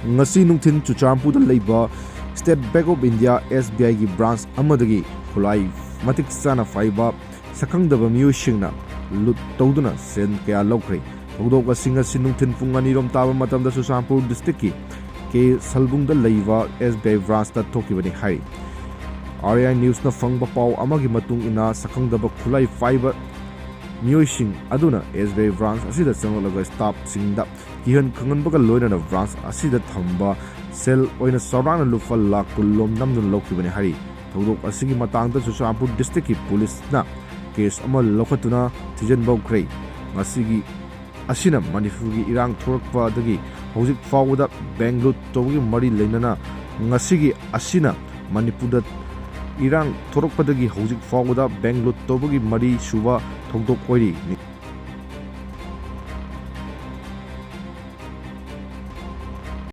ngasi nungthin Chuchampur da leiba State Bank of India SBI gi branch amadagi khulai matik sana faiba sakangdaba miyosingna lut tawduna sen kaya lokre thogdok asing asi nungthin pung ani rom taba matamda Chuchampur district ki ke salbungda leiba SBI branch ta thokibani hai RI News na fangba paw amagi matung ina sakangdaba khulai faiba miyosing aduna SBI branch asida changlaga staff singda kihan khanganbaga loina branch asida thamba sel oina sarana lupa lakh kulom namdun lokibani hari thogdok asigi matangda Chuchampur district ki police na case ama lokhatuna thijan pukhre ngasigi asina manipurgi irang thorakpa dagi hojik fawda bangalore togi mari leinana ngasigi asina manipurda irang thorakpa dagi hojik fawda bangalore togi mari suba thogdok oiri